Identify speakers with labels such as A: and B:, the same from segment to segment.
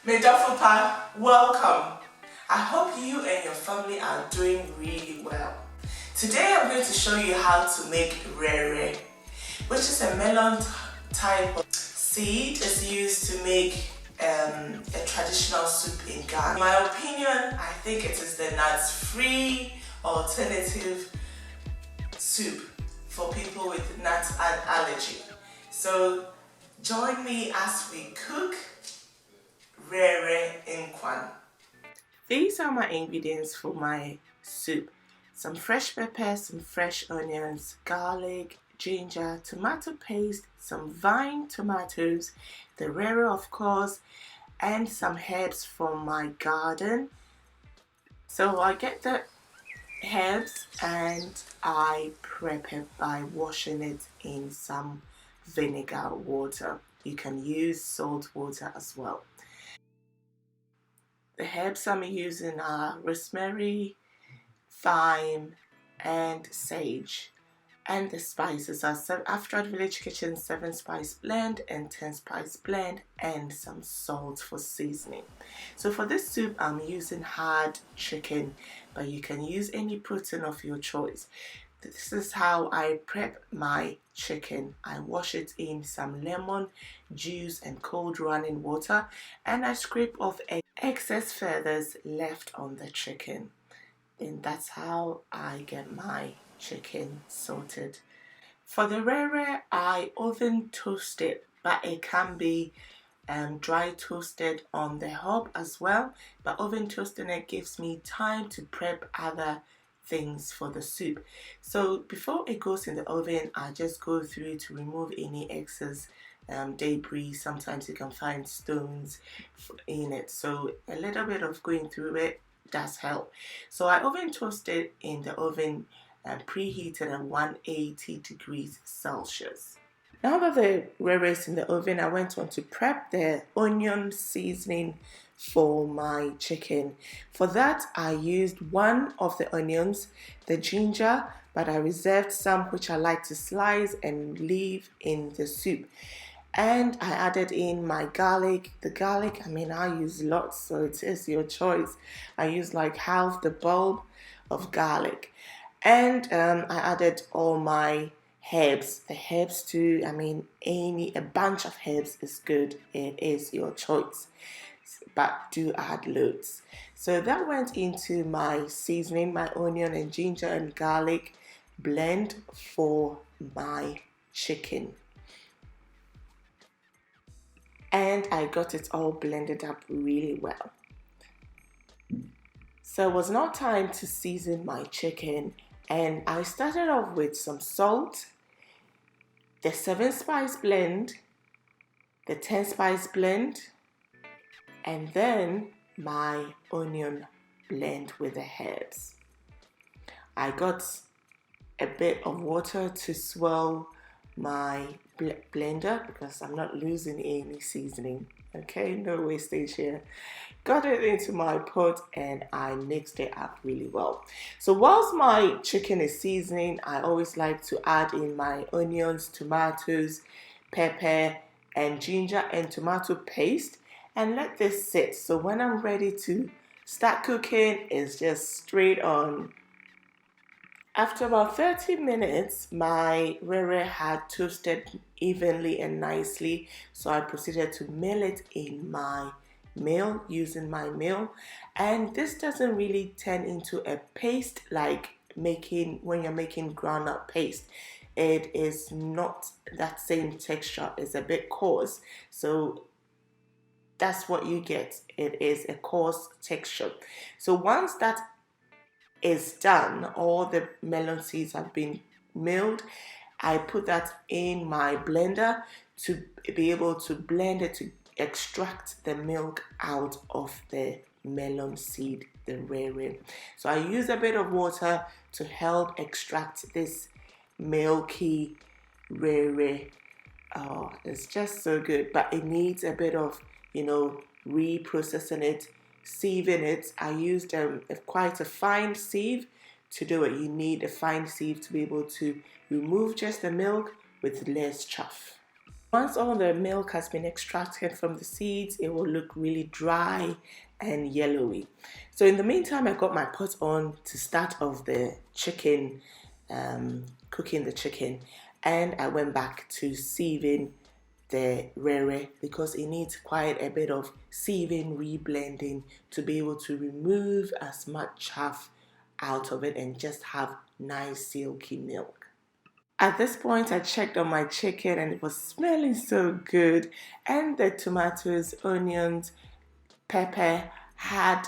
A: Medafopa, welcome. I hope you and your family are doing really well. Today I'm going to show you how to make Wrewre, which is a melon type of seed. It's used to make a traditional soup in Ghana. In my opinion, I think it is the nuts-free alternative soup for people with nut allergy. So join me as we cook Wrewre nkwan. These are my ingredients for my soup. Some fresh pepper, some fresh onions, garlic, ginger, tomato paste, some vine tomatoes, the Wrewre of course, and some herbs from my garden. So I get the herbs and I prep it by washing it in some vinegar water. You can use salt water as well. The herbs I'm using are rosemary, thyme, and sage. And the spices are After Village Kitchen 7-spice blend and 10-spice blend, and some salt for seasoning. So for this soup I'm using hard chicken, but you can use any protein of your choice. This is how I prep my chicken. I wash it in some lemon juice and cold running water, and I scrape off excess feathers left on the chicken. And that's how I get my chicken sorted. For the Wrewre, I oven toast it, but it can be dry toasted on the hob as well. But oven toasting it gives me time to prep other things for the soup. So before it goes in the oven, I just go through to remove any excess debris. Sometimes you can find stones in it, so a little bit of going through it does help. So I oven toasted in the oven and preheated at 180 degrees Celsius. Now that the Wrewre is in the oven, I went on to prep the onion seasoning for my chicken. For that, I used one of the onions, the ginger, but I reserved some which I like to slice and leave in the soup. And I added in my garlic. The garlic, I use lots, so it is your choice. I use like half the bulb of garlic. And I added all my herbs. The herbs too, a bunch of herbs is good. It is your choice, but do add loads. So that went into my seasoning, my onion and ginger and garlic blend for my chicken. And I got it all blended up really well. So it was now time to season my chicken, and I started off with some salt, the 7-spice blend, the 10-spice blend, and then my onion blend with the herbs. I got a bit of water to swirl my blender because I'm not losing any seasoning. Okay, no wastage here. Got it into my pot and I mixed it up really well. So whilst my chicken is seasoning, I always like to add in my onions, tomatoes, pepper and ginger and tomato paste and let this sit. So when I'm ready to start cooking, it's just straight on. After about 30 minutes, my Wrewre had toasted evenly and nicely, so I proceeded to mill it in my mill, using my mill. And this doesn't really turn into a paste like when you're making groundnut paste. It is not that same texture. It's a bit coarse, so that's what you get. It is a coarse texture. So once that is done, all the melon seeds have been milled, I put that in my blender to be able to blend it to extract the milk out of the melon seed, the Wrewre. So I use a bit of water to help extract this milky Wrewre. Oh, it's just so good, but it needs a bit of, reprocessing it, sieving it. I used quite a fine sieve to do it. You need a fine sieve to be able to remove just the milk with less chaff. Once all the milk has been extracted from the seeds, it will look really dry and yellowy. So in the meantime, I got my pot on to start off the chicken, cooking the chicken, and I went back to sieving the Wrewre because it needs quite a bit of sieving, reblending to be able to remove as much chaff out of it and just have nice silky milk. At this point, I checked on my chicken and it was smelling so good, and the tomatoes, onions, pepper had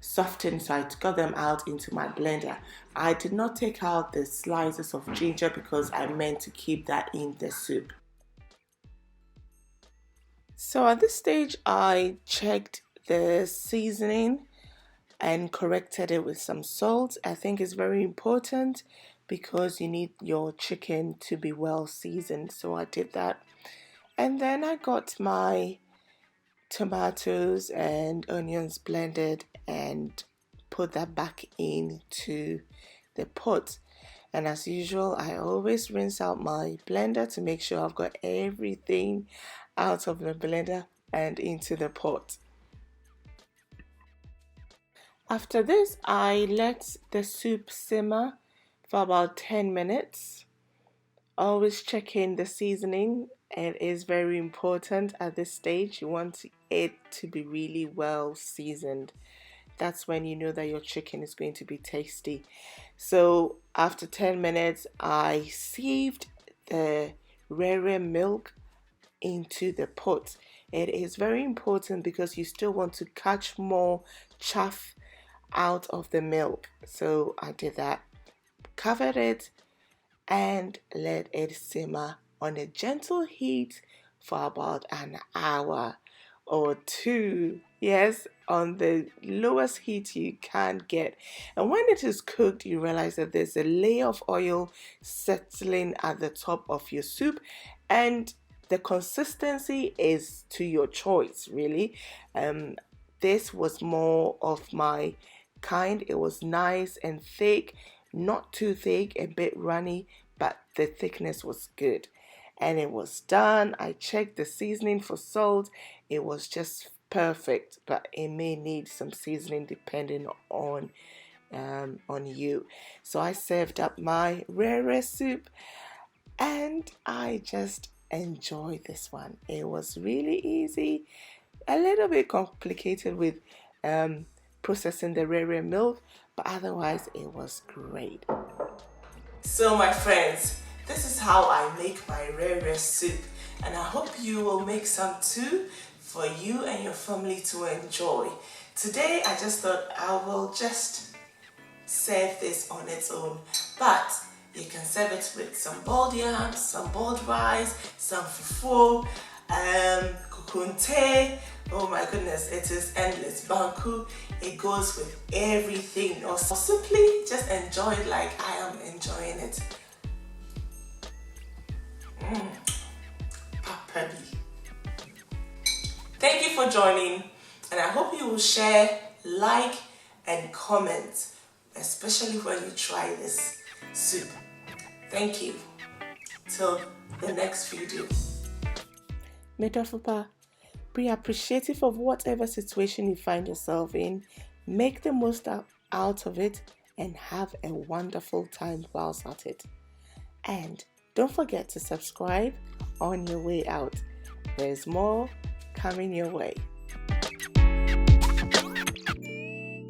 A: softened, so I got them out into my blender. I did not take out the slices of ginger because I meant to keep that in the soup. So at this stage, I checked the seasoning and corrected it with some salt. I think it's very important because you need your chicken to be well seasoned, so I did that. And then I got my tomatoes and onions blended and put that back into the pot. And as usual, I always rinse out my blender to make sure I've got everything out of the blender and into the pot. After this, I let the soup simmer for about 10 minutes. Always checking the seasoning. It is very important at this stage. You want it to be really well seasoned. That's when you know that your chicken is going to be tasty. So after 10 minutes, I sieved the Wrewre milk into the pot. It is very important because you still want to catch more chaff out of the milk. So I did that, covered it, and let it simmer on a gentle heat for about an hour or two. Yes, on the lowest heat you can get. And when it is cooked, you realize that there's a layer of oil settling at the top of your soup, and the consistency is to your choice, really. This was more of my kind. It was nice and thick, not too thick, a bit runny, but the thickness was good. And it was done. I checked the seasoning for salt. It was just perfect, but it may need some seasoning depending on you. So I served up my Wrewre soup, and I just enjoyed this one. It was really easy, a little bit complicated with processing the Wrewre milk, but otherwise it was great. So my friends, this is how I make my Wrewre soup, and I hope you will make some too for you and your family to enjoy. Today I just thought I will just serve this on its own, but you can serve it with some boiled yams, some boiled rice, some fufu, kukunte. Oh my goodness, it is endless. Banku, it goes with everything. Or simply just enjoy it like I am enjoying it. Papabi. Thank you for joining, and I hope you will share, like, and comment, especially when you try this soup. Thank you. Till the next video. Medofupa, be appreciative of whatever situation you find yourself in. Make the most out of it and have a wonderful time whilst at it. And don't forget to subscribe on your way out. There's more coming your way.